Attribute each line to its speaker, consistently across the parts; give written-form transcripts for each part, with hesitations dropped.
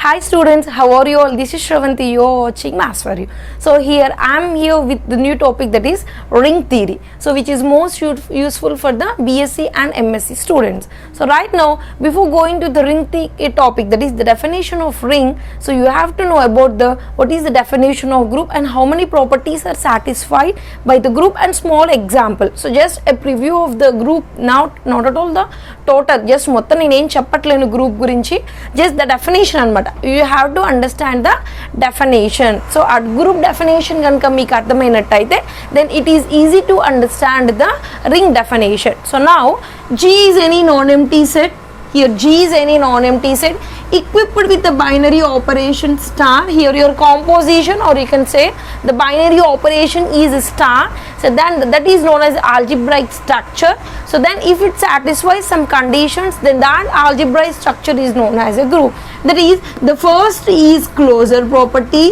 Speaker 1: Hi students, how are you all? This is Shravanti, you are watching Maths for You. So here I am here with the new topic, that is ring theory. So which is most useful for the BSc and MSc students. So right now, before going to the ring topic, that is the definition of ring, so you have to know about what is the definition of group and how many properties are satisfied by the group and small example. So just a preview of the group, not at all the total, just మొత్తం నేను ఏం చెప్పట్లేను group గురించి, just the definition అన్నమాట. You have to understand the definition. So at group definition కనుక మీకు అర్థమైనట్టయితే then it is easy to understand the ring definition. So now G is any non-empty set. Here G is any non-empty set equipped with the binary operation star. Here your composition, or you can say the binary operation is star. So then that is known as algebraic structure. So then if it satisfies some conditions, then that algebraic structure is known as a group. That is, the first is closure property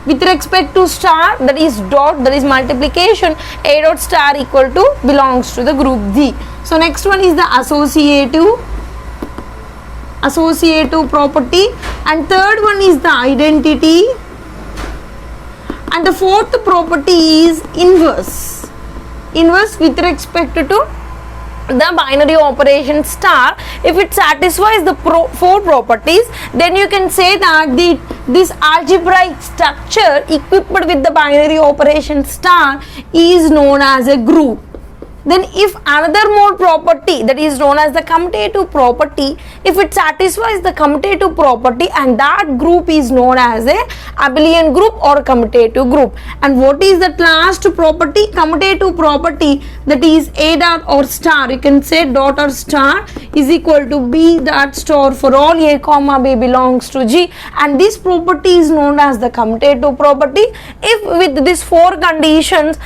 Speaker 1: with respect to star, that is dot, that is multiplication, a dot star equal to belongs to the group G. So next one is the associative property, and third one is the identity, and the fourth property is inverse with respect to the binary operation star. If it satisfies the four properties, then you can say that this algebraic structure equipped with the binary operation star is known as a group. Then if another more property, that is known as the commutative property, if it satisfies the commutative property, and that group is known as a abelian group or commutative group. And what is the last property? Commutative property, that is a dot or star, you can say dot or star is equal to b dot star for all a comma b belongs to G, and this property is known as the commutative property. If with these four conditions,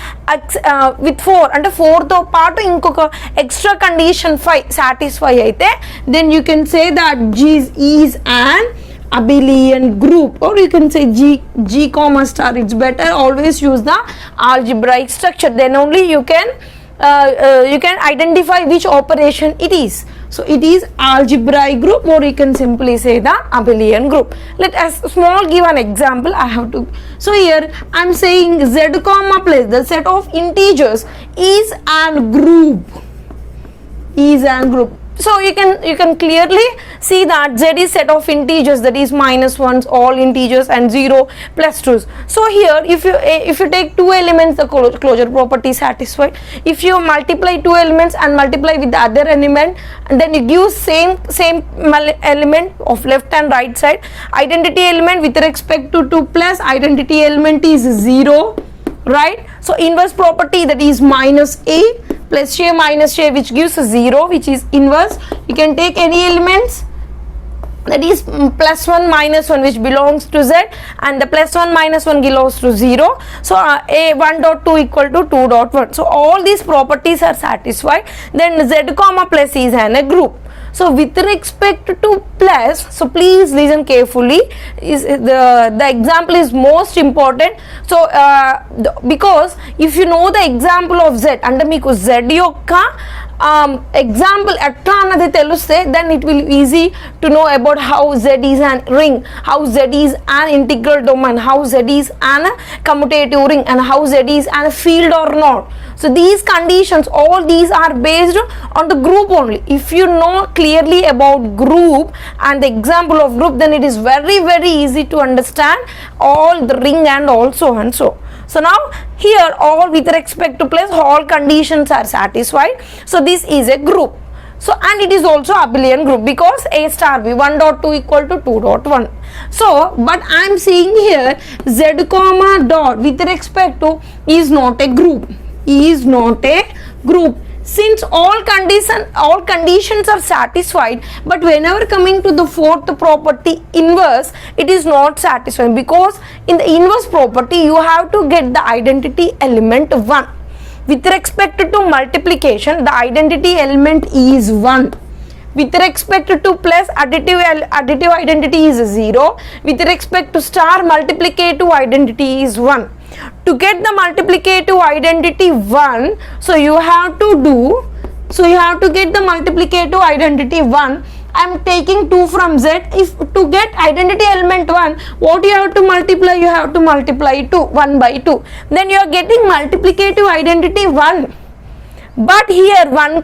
Speaker 1: with four and fourth పాటు ఇంకొక extra condition 5 satisfy అయితే, then you can say that G is an abelian group, or you can say G comma star. It's better always use the algebraic structure, then only you can identify which operation it is. So it is algebraic group, or you can simply say the abelian group. Let us give an example. I have to. So here I am saying z comma plus the set of integers is an group. So you can clearly see that Z is set of integers, that is minus ones, all integers, and 0 plus 2's. So here if you take two elements, the closure property is satisfied. If you multiply two elements and multiply with the other element, and then you give same element of left and right side, identity element with respect to 2 plus identity element is 0, right? So inverse property, that is minus a plus a minus a, which gives 0, which is inverse. You can take any elements, that is plus 1 minus 1, which belongs to Z, and the plus 1 minus 1 belongs to 0. So a 1 dot 2 equal to 2 dot 1. So all these properties are satisfied. Then Z comma plus is a group. So with respect to plus, so please listen carefully, is the example is most important. So because if you know the example of Z, అంటే మీకు Z యొక్క example ఎట్లా అన్నది తెలిస్తే, then it will easy to know about how Z is an ring, how Z is an integral domain, how Z is an commutative ring, and how Z is an field or not. So these conditions, all these are based on the group only. If you know clearly about group and the example of group, then it is very easy to understand all the ring and also and so. So now here all with respect to plus, all conditions are satisfied. So this is a group. So and it is also abelian group because a star b 1 dot 2 equal to 2 dot 1. So but I am seeing here Z comma dot with respect to is not a group. Since all conditions are satisfied, but whenever coming to the fourth property inverse, it is not satisfied, because in the inverse property you have to get the identity element 1. With respect to multiplication, the identity element is 1. With respect to plus, additive identity is 0. With respect to star, multiplicative identity is 1. To get the multiplicative identity 1, so you have to get the multiplicative identity 1 I am taking 2 from Z. If to get identity element 1, what you have to multiply? You have to multiply 2, 1 by 2. Then you are getting multiplicative identity 1. But here 1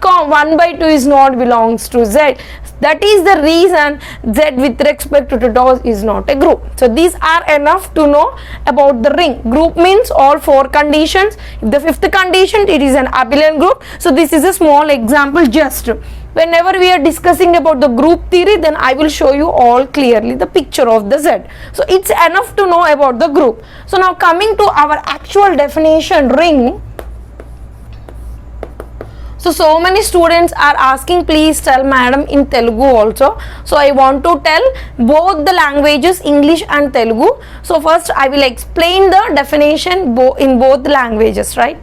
Speaker 1: by 2 is not belongs to Z. That is the reason Z with respect to DOS is not a group. So these are enough to know about the ring. Group means all 4 conditions. If the fifth condition, it is an abelian group. So this is a small example. Just whenever we are discussing about the group theory, then I will show you all clearly the picture of the Z. So it's enough to know about the group. So now coming to our actual definition, ring. So many students are asking, please tell madam in Telugu also. So I want to tell both the languages, English and Telugu. So first I will explain the definition in both languages, right?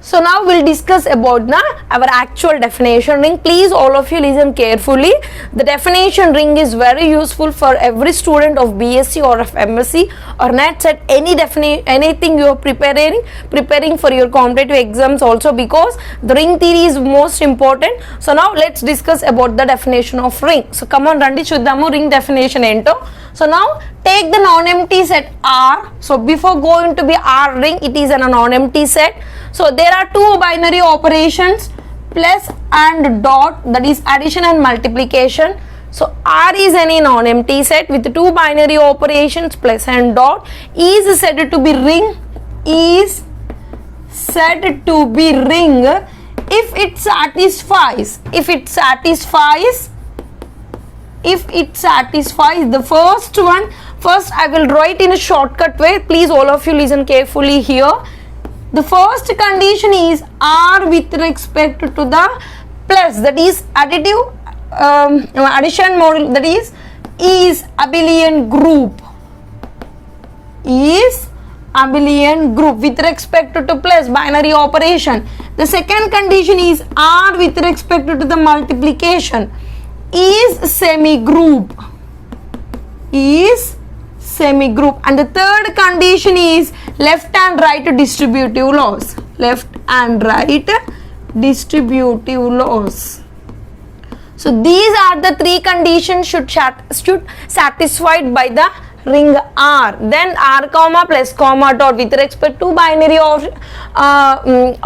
Speaker 1: So now we'll discuss about our actual definition ring. Please all of you listen carefully. The definition ring is very useful for every student of BSc or of MSc or NET set, anything you are preparing for your competitive exams also, because the ring theory is most important. So now let's discuss about the definition of ring. So come on randi chuddamu ring definition ento. So now take the non-empty set R. So before going to be R ring, it is a non-empty set. So there are 2 binary operations, plus and dot, that is addition and multiplication. So R is any non-empty set with 2 binary operations, plus and dot, is said to be ring, is said to be ring if it satisfies the first one. First I will write in a shortcut way. Please all of you listen carefully here. The first condition is R with respect to the plus, that is additive addition model, that is abelian group, with respect to plus binary operation. The second condition is R with respect to the multiplication is semi-group, and the third condition is left and right distributive laws, So these are the 3 conditions should satisfied by the ring R. Then R comma plus comma dot with respect to binary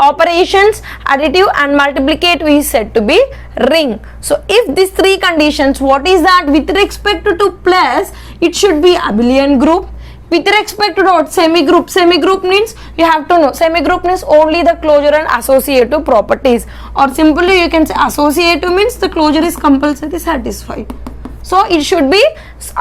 Speaker 1: operations, additive and multiplicative is said to be ring. So if these 3 conditions, what is that? With respect to plus, it should be abelian group. With respect to dot, semi-group. Semi-group means you have to know. Semi-group means only the closure and associative properties. Or simply you can say associative means the closure is compulsory satisfied. So it should be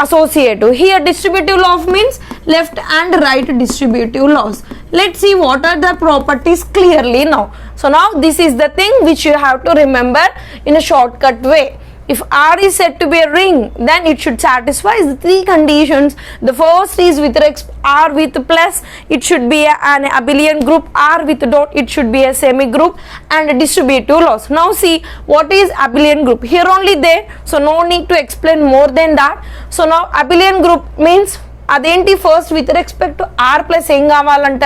Speaker 1: associative. Here distributive law means left and right distributive laws. Let's see what are the properties clearly now. So now this is the thing which you have to remember in a shortcut way. If R is said to be a ring, then it should satisfy the 3 conditions. The first is with R with plus, it should be an abelian group. R with dot, it should be a semi-group, and distributive laws. Now see what is abelian group. Here only there, so no need to explain more than that. So now abelian group means అదేంటి first with respect to R plus ఏం కావాలంట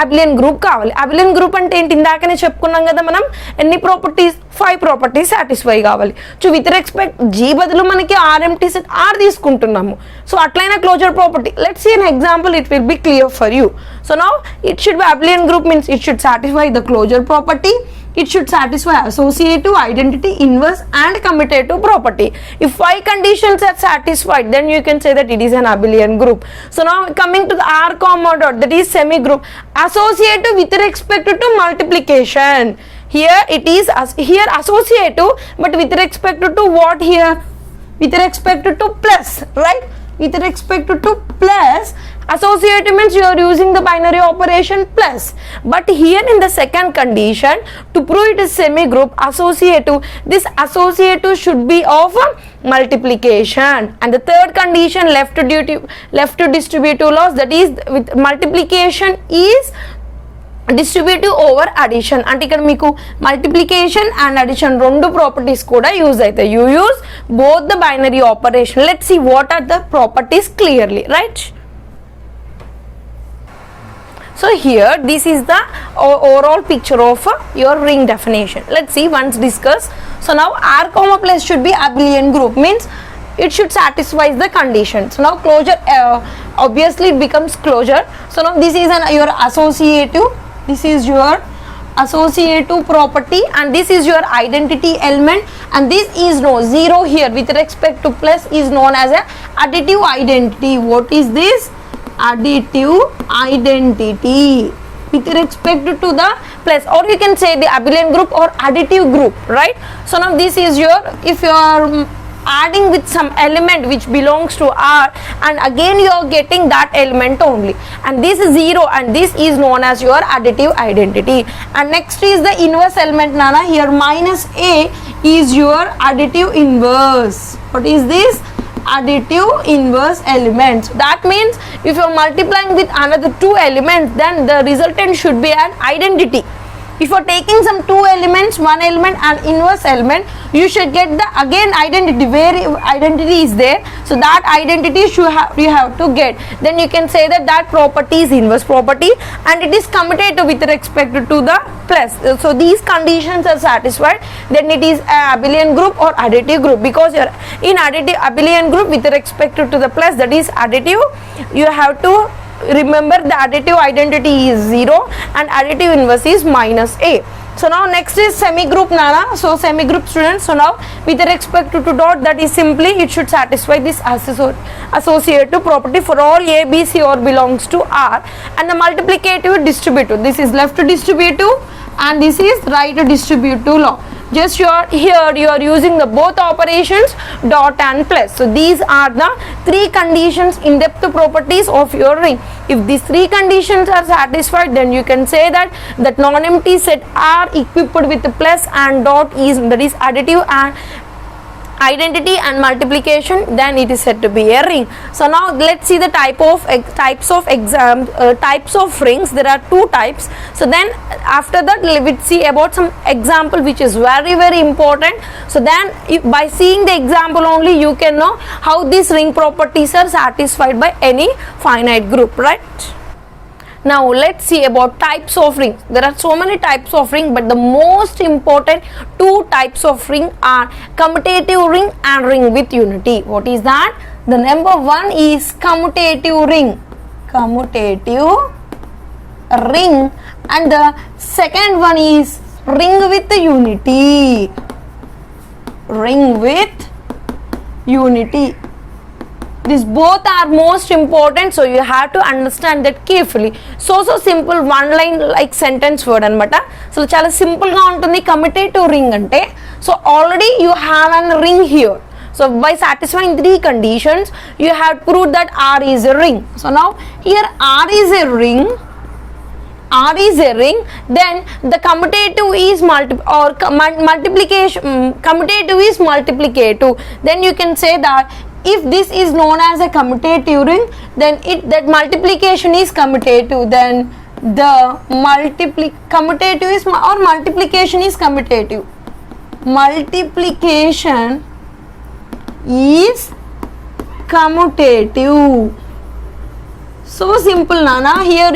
Speaker 1: abelian group కావాలి. Abelian group అంటే ఏంటి, ఇందాకనే చెప్పుకున్నాం కదా మనం, ఎన్ని ప్రాపర్టీస్ 5 ప్రాపర్టీస్ సాటిస్ఫై కావాలి. సో విత్ రెస్పెక్ట్ జీ బదులు మనకి ఆర్ఎంటీ సెట్ ఆర్ తీసుకుంటున్నాము. సో అట్లయినా closure property. Let's see an example, it will be clear for you. So now it should be abelian group means it should satisfy the closure property. It should satisfy associative, identity, inverse and commutative property. If 5 conditions are satisfied, then you can say that it is an abelian group. So now coming to the R comma dot, that is semi group. Associative with respect to multiplication. Here it is here associative, but with respect to what here? With respect to plus, right? With respect to plus, associative means you are using the binary operation plus. But here in the second condition, to prove it is semi-group associative, this associative should be of multiplication. And the third condition, left to distributive laws, that is with multiplication is distributive over addition. అంటే ఇక్కడ మీకు multiplication and addition రెండు properties కూడా use అవుతాయి. You use both the binary operation. Let's see what are the properties clearly, right? So here this is the overall picture of your ring definition. Let's see once discuss. So now R comma plus should be abelian group, means it should satisfy the conditions. So now closure, obviously it becomes closure. So now this is your associative, this is your associative property, and this is your identity element, and this is no 0 here with respect to plus is known as a additive identity. What is this? Additive identity with respect to the plus, or you can say the abelian group or additive group, right? So now this is your, if you are adding with some element which belongs to R, and again you are getting that element only, and this is 0, and this is known as your additive identity. And next is the inverse element, Nana. Here minus A is your additive inverse. What is this? Additive inverse elements. That means if you are multiplying with another two elements, then the resultant should be an identity. If you are taking some two elements, one element and inverse element, you should get the again identity, where identity is there, so that identity you have to get. Then you can say that that property is inverse property, and it is commutative with respect to the plus. So these conditions are satisfied, then it is a abelian group or additive group, because you are in additive abelian group with respect to the plus, that is additive. You have to remember the additive identity is 0 and additive inverse is minus A. So now next is semi-group, Nana. So semi-group students, so now with respect to dot, that is simply it should satisfy this associative property for all A, B, C or belongs to R, and the multiplicative distributive. This is left distributive and this is right distributive law. Just here you are using the both operations dot and plus. So these are the three conditions, in-depth properties of your ring. If these three conditions are satisfied, then you can say that that non-empty set are equipped with plus and dot is, that is additive and identity and multiplication, then it is said to be a ring. So now let's see the types of rings. There are two types. So then after that let's see about some example which is very important. So then by seeing the example only you can know how these ring properties are satisfied by any finite group, right? Now let's see about types of rings. There are so many types of ring, but the most important two types of ring are commutative ring and ring with unity. What is that? The number one is commutative ring. Commutative ring, and the second one is ring with unity. Ring with unity. These both are most important, so you have to understand that carefully. So simple, one line like sentence word anamata. So chala simple ga untundi commutative ring ante. So already you have an ring here. So by satisfying three conditions, you have proved that R is a ring. So now here R is a ring. R is a ring, then the commutative is multiplication. Commutative is multiplicative. Then you can say that if this is known as a commutative ring, then that multiplication is commutative. Then the commutative is or multiplication is commutative. Multiplication is commutative. So simple, Nana. Here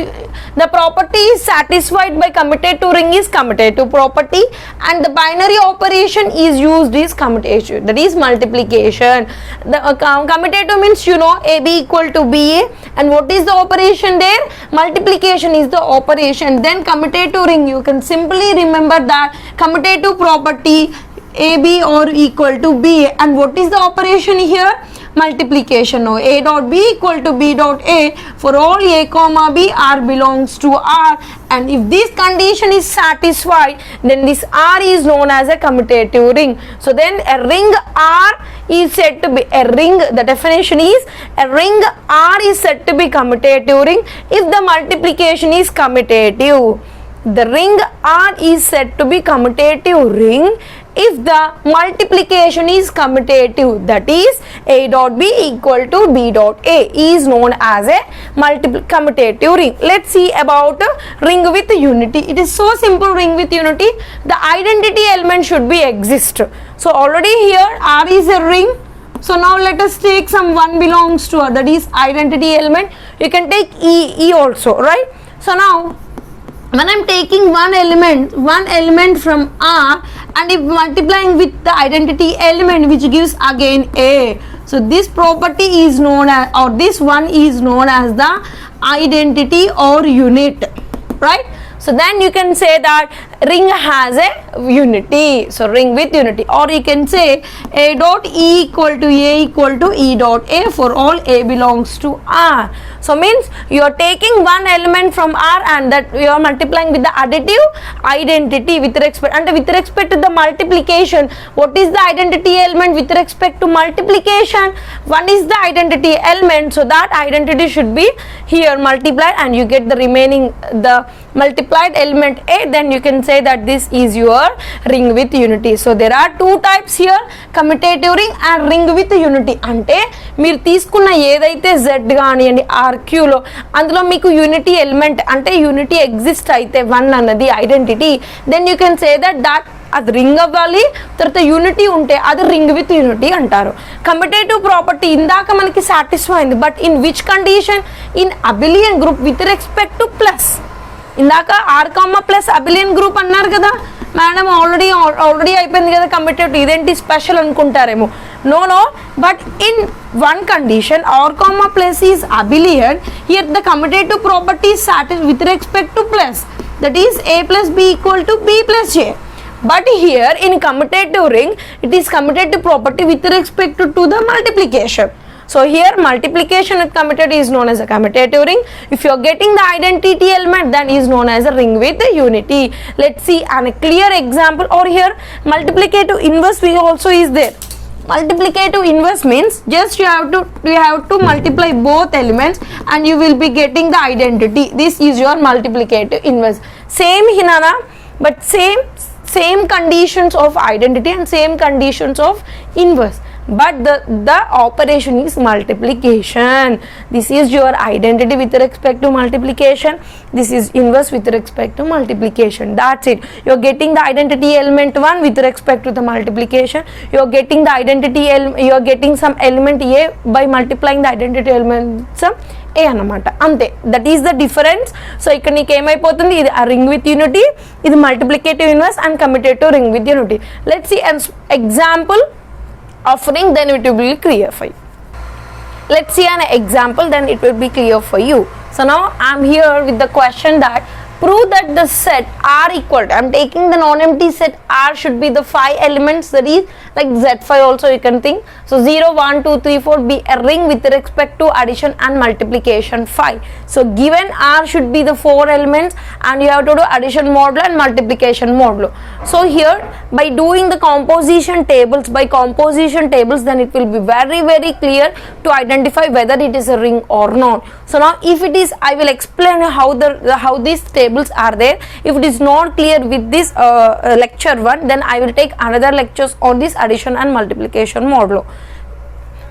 Speaker 1: the property is satisfied by commutative ring is commutative property, and the binary operation is used is commutation, that is multiplication. The commutative means you know AB equal to BA, and what is the operation there? Multiplication is the operation. Then commutative ring, you can simply remember that commutative property AB or equal to BA, and what is the operation here? Multiplication. Now A dot B equal to B dot A for all A comma B, R belongs to R, and if this condition is satisfied, then this R is known as a commutative ring. So then a ring R is said to be a ring. The definition is a ring R is said to be commutative ring if the multiplication is commutative. The ring R is said to be commutative ring if the multiplication is commutative, that is A dot B equal to B dot A is known as a commutative ring. Let's see about ring with unity. It is so simple, ring with unity. The identity element should be exist. So already here R is a ring. So now let us take some one belongs to R, that is identity element. You can take E also, right? So now when I'm taking one element from R and if multiplying with the identity element which gives again A, so this property is known as, or this one is known as the identity or unit, right? So then you can say that ring has a unity, so ring with unity, or you can say A dot E equal to A equal to E dot A for all A belongs to R. So means you are taking one element from R and that you are multiplying with the additive identity with respect, and with respect to the multiplication, what is the identity element with respect to multiplication? One is the identity element, so that identity should be here multiplied and you get the remaining, the multiplied element A, then you can say that this is your ring with unity. So there are two types here, commutative ring and ring with unity. అంటే మీరు తీసుకున్న ఏదైతే Z కానివ్వండి RQ లో అందులో మీకు unity element అంటే unity exist అయితే వన్ అన్నది identity, then you can say that అది రింగ్ అవ్వాలి, తర్వాత యూనిటీ ఉంటే అది రింగ్ విత్ యూనిటీ అంటారు. కమ్యూటేటివ్ ప్రాపర్టీ ఇందాక మనకి సాటిస్ఫై అయింది, but in which condition? In abelian group with respect to plus. ఇందాక R comma plus abelian group అన్నారు కదా మేడం, ఆల్రెడీ అయిపోయింది కదా కమ్యూటేటివ్, ఇదేంటి స్పెషల్ అనుకుంటారేమో. No, but in one condition R comma plus is abelian, here the commutative property is satisfied with respect to plus, that is A plus B equal to B plus A. But here in commutative ring it is commutative property with respect to the multiplication. So here multiplication with commutative is known as a commutative ring. If you are getting the identity element, then is known as a ring with the unity. Let's see a clear example. Or here multiplicative inverse we also is there. Multiplicative inverse means just you have to multiply both elements and you will be getting the identity. This is your multiplicative inverse. Same hinana, but same conditions of identity and same conditions of inverse, but the operation is multiplication. This is your identity with respect to multiplication, this is inverse with respect to multiplication. That's it. You are getting the identity element 1 with respect to the multiplication, you are getting the identity you are getting some element A by multiplying the identity element some A అన్నమాట, అంతే. That is the difference. So ఇక్కడ నీకు ఏమైపోతుంది, ఇది ఆ ring with unity, ఇది multiplicative inverse and commutative ring with unity. Let's see an example of ring, then it will be clear for you. Let's see an example, then it will be clear for you. So now I am here with the question that prove that the set R equal to, I am taking the non-empty set R should be the 5 elements, that is like Z5 also you can think. So 0, 1, 2, 3, 4 be a ring with respect to addition and multiplication 5. So given R should be the 4 elements and you have to do addition modulo and multiplication modulo. So here by doing the composition tables, then it will be very clear to identify whether it is a ring or not. So now if it is, I will explain how these tables are there. If it is not clear with this lecture 1, then I will take another lectures on this addition and multiplication modulo.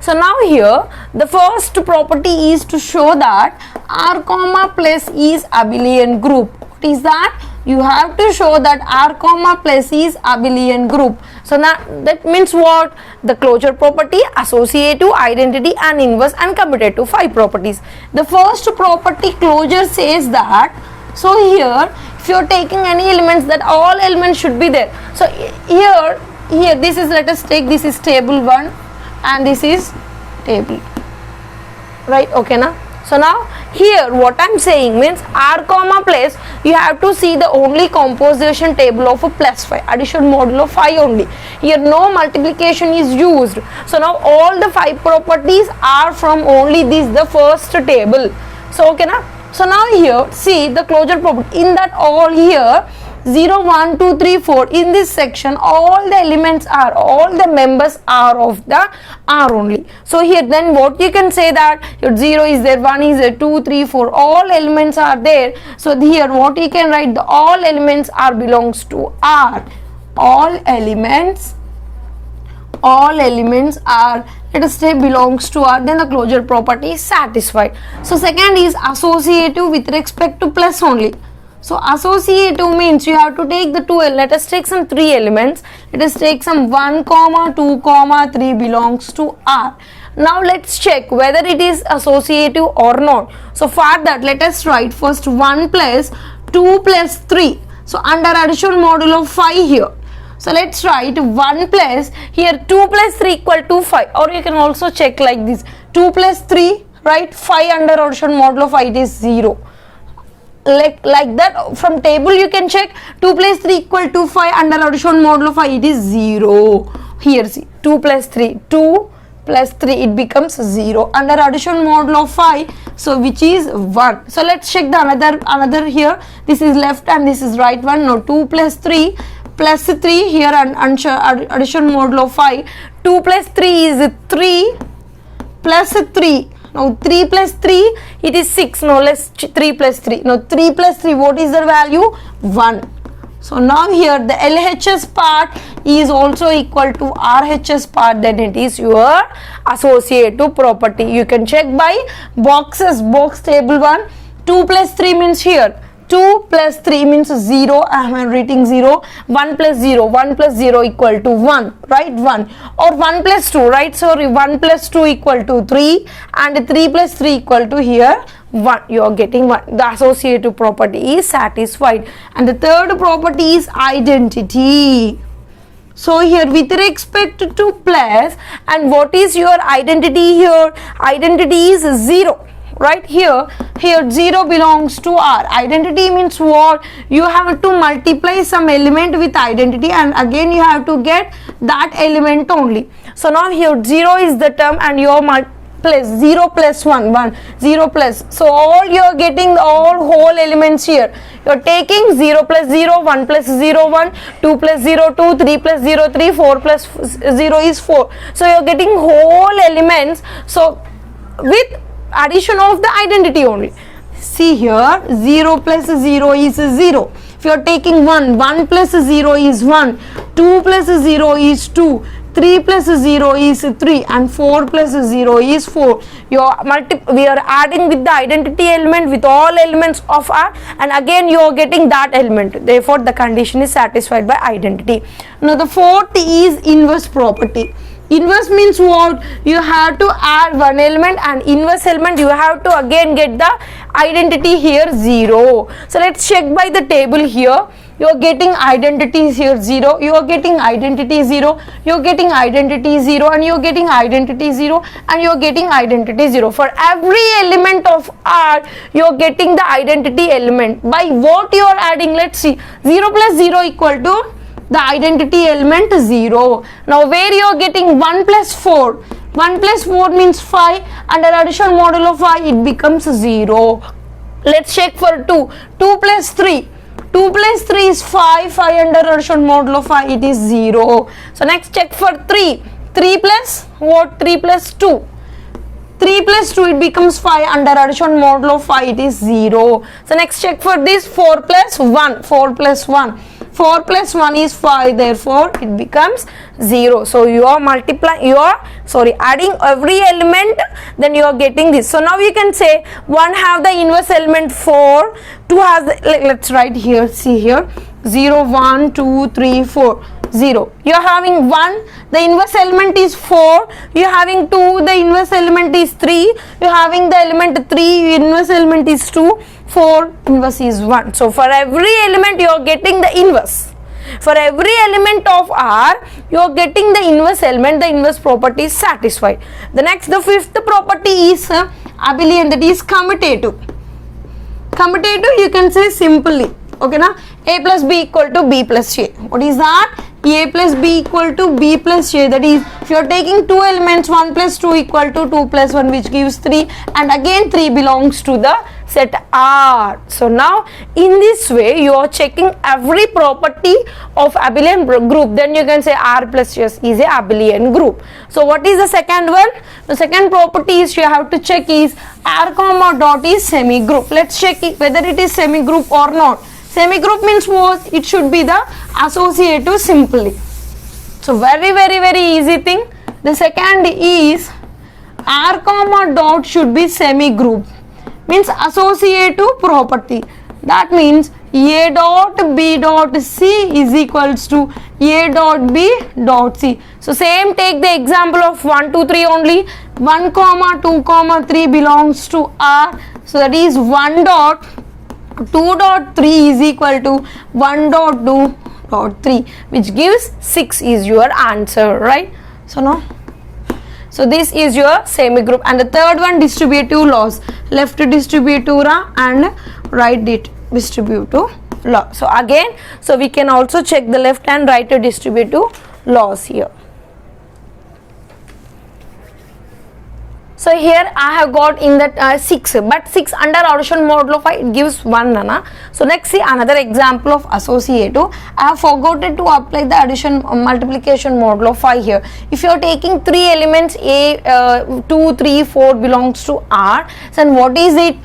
Speaker 1: So now here the first property is to show that R comma plus is abelian group. What is that? You have to show that R comma plus is abelian group. So that means what? The closure property, associative, identity and inverse and commutative, 5 properties. The first property closure says that, so here if you are taking any elements, that all elements should be there. So here this is, let us take, this is table 1 and this is table, right? Okay na? So now here what I am saying means R comma plus, you have to see the only composition table of a plus 5, addition modulo 5 only. Here no multiplication is used. So now all the 5 properties are from only this, the first table. So okay na? So now here see the closure property, in that all here 0, 1, 2, 3, 4 in this section all the elements are, all the members are of the R only. So here then what you can say that your 0 is there, 1 is there, 2, 3, 4 all elements are there. So here what you can write, the all elements are belongs to R. All elements are, let us say, belongs to R, then the closure property is satisfied. So second is associative with respect to plus only. So associative means you have to take the two, let us take some three elements. Let us take some 1, 2, 3 belongs to R. Now let's check whether it is associative or not. So for that, let us write first 1 plus 2 plus 3. So under addition modulo 5 here. So let's write 1 plus, here 2 plus 3 equal to 5, or you can also check like this, 2 plus 3, right, 5 under addition modulo 5, it is 0. Like that from table you can check 2 plus 3 equal to 5 under addition modulo 5, it is 0. Here see 2 plus 3, 2 plus 3, it becomes 0 under addition modulo 5, so which is 1. So let's check the another here, this is left and this is right one. Now 2 plus 3 plus 3 here and addition modulo 5, 2 plus 3 is 3 plus 3. Now 3 plus 3, it is 6. Now let's 3 plus 3. Now 3 plus 3, what is the value? 1. So now here the LHS part is also equal to RHS part, then it is your associative property. You can check by boxes, box table 1. 2 plus 3 means here 2 plus 3 means 0, I am writing 0, 1 plus 0, 1 plus 0 equal to 1, right, 1, or 1 plus 2, right, sorry, 1 plus 2 equal to 3 and 3 plus 3 equal to here 1, you are getting 1, the associative property is satisfied. And the third property is identity. So here with respect to plus, and what is your identity here? Identity is 0. Right, here 0 belongs to R. Identity means what? You have to multiply some element with identity and again you have to get that element only. So now here 0 is the term and your plus 0 plus 1, 0 plus, so all you are getting all whole elements here. You are taking 0 plus 0, 1 plus 0, 1, 2 plus 0, 2, 3 plus 0, 3, 4 plus 0 is 4. So you are getting whole elements, so with addition of the identity only. See here 0 plus 0 is 0. If you are taking 1 plus 0 is 1, 2 plus 0 is 2, 3 plus 0 is 3 and 4 plus 0 is 4. We are adding with the identity element with all elements of R and again you are getting that element. Therefore the condition is satisfied by identity. Now the fourth is inverse property. Inverse means what? You have to add one element and inverse element you have to again get the identity here 0. So let's check by the table here. You are getting identity here 0, you are getting identity 0, you are getting identity 0 and you are getting identity 0 and you are getting identity 0. For every element of R you are getting the identity element. By what you are adding? Let's see, 0 plus 0 equal to the identity element 0. Now where you are getting 1 plus 4, 1 plus 4 means 5, under addition modulo 5 it becomes 0. Let's check for 2, 2 plus 3, 2 plus 3 is 5, 5 under addition modulo 5 it is 0. So next check for 3, 3 plus what? 3 plus 2, 3 plus 2 it becomes 5, under addition modulo 5 it is 0. So next check for this 4 plus 1, 4 plus 1, 4 plus 1 is 5, therefore it becomes 0. So you are adding every element, then you are getting this. So now you can say 1 have the inverse element 4, 2 has the, let's write here, see here 0, 1, 2, 3, 4, 0. You are having 1, the inverse element is 4, you are having 2, the inverse element is 3, you are having the element 3, inverse element is 2, 4, inverse is 1. So for every element you are getting the inverse. For every element of R you are getting the inverse element, the inverse property is satisfied. The fifth property is abelian, that is commutative. Commutative you can say simply, okay na, A plus B equal to B plus A. What is that? A plus B equal to B plus A, that is if you are taking two elements 1 plus 2 equal to 2 plus 1 which gives 3 and again 3 belongs to the set R. So now in this way you are checking every property of abelian group, then you can say R plus S is a abelian group. So what is the second one? The second property is you have to check is R comma dot is semi group. Let's check whether it is semi group or not. Semi group means what? It should be the associative simply. So very easy thing. The second is R comma dot should be semi group, means associative property. That means A dot B dot C is equals to A dot B dot C. So same, take the example of 1, 2, 3 only. 1, 2, 3 belongs to R. So that is 1 dot 2 dot 3 is equal to 1 dot 2 dot 3, which gives 6 is your answer, right? So now, so this is your semi group. And the third one, distributive laws, left distributive law and right distributive law. So again, so we can also check the left and right distributive laws here. So here I have got in that 6, but 6 under addition modulo 5 it gives 1, Nana. So next, see another example of associative. I have forgotten to apply the addition multiplication modulo 5 here. If you are taking 3 elements A, 2, 3, 4 belongs to R, then what is it?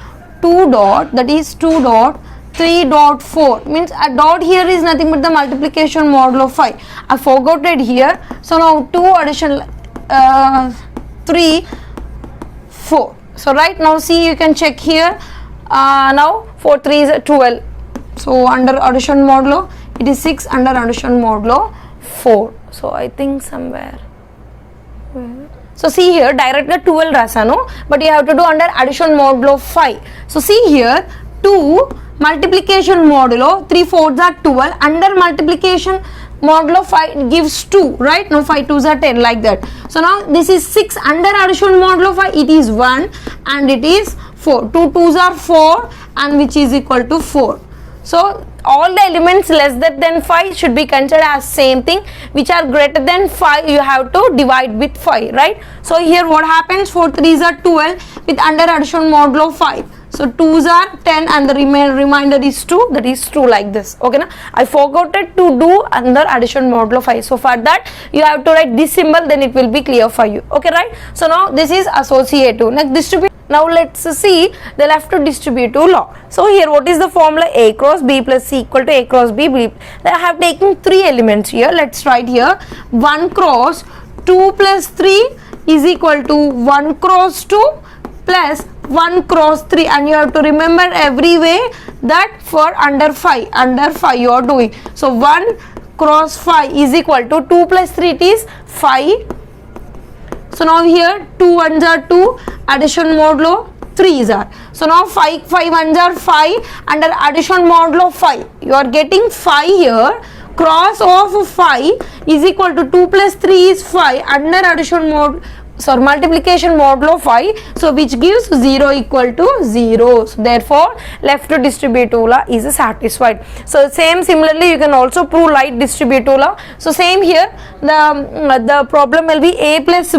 Speaker 1: 2 dot, that is 2 dot 3 dot 4, means a dot here is nothing but the multiplication modulo 5. I forgot it here. So now 2 addition 3 4. So right now, see, you can check here. Now 4 3 is 12. So under addition modulo it is 6, under addition modulo 4. So I think somewhere. So see here, direct 12 rasa, no, but you have to do under addition modulo 5. So see here, 2 multiplication modulo 3 4s are 12, under multiplication modulo 5 gives 2, right? Now 5 2s are 10, like that. So now this is 6, under addition modulo 5 it is 1 and it is 4. 2 2s are 4 and which is equal to 4. So all the elements less than 5 should be considered as same thing, which are greater than 5 you have to divide with 5, right? So here what happens, 4 3s are 12 with under addition modulo 5. So 2s are 10 and the remainder is 2, that is true, like this. Okay, na? I forgot to do under addition modulo 5. So for that you have to write this symbol, then it will be clear for you. Okay, right? So now this is associative. Next, distribute. Now let's see the left distributive law. So here what is the formula? A cross B plus C equal to A cross B. I have taken 3 elements here. Let's write here 1 cross 2 plus 3 is equal to 1 cross 2 plus 1 cross 3, and you have to remember every way that for under 5 you are doing. So 1 cross 5 is equal to 2 plus 3, it is 5. So now here 2 1s are 2, addition modulo 3s are. So now 5 1s are 5, under addition modulo 5 you are getting 5 here. Cross of 5 is equal to 2 plus 3 is 5, under addition multiplication modulo 5, so which gives 0 equal to 0. So therefore left distributive law is satisfied. So similarly you can also prove right distributive law. So same here, the problem will be A plus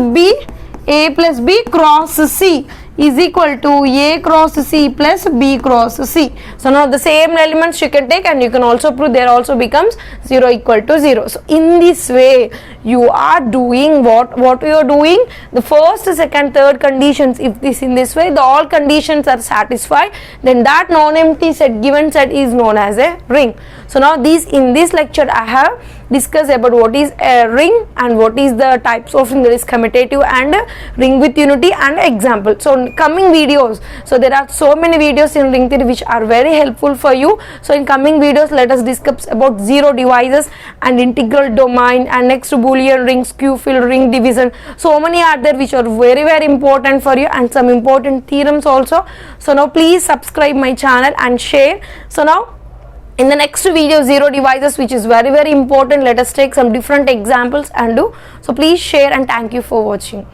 Speaker 1: B cross C is equal to A cross C plus B cross C. So now the same elements you can take and you can also prove there also becomes 0 equal to 0. So in this way you are doing what you are doing, the first, second, third conditions. If this in this way the all conditions are satisfied, then that non-empty set, given set, is known as a ring. So now in this lecture I have discussed about what is a ring and what is the types of ring, that is commutative and ring with unity and example. So coming videos, so there are so many videos in ring theory which are very helpful for you. So in coming videos let us discuss about zero divisors and integral domain and next Boolean rings, Q-field ring division. So many are there which are very important for you, and some important theorems also. So now please subscribe my channel and share. So now in the next video, zero divisors, which is very important, let us take some different examples and do. So please share and thank you for watching.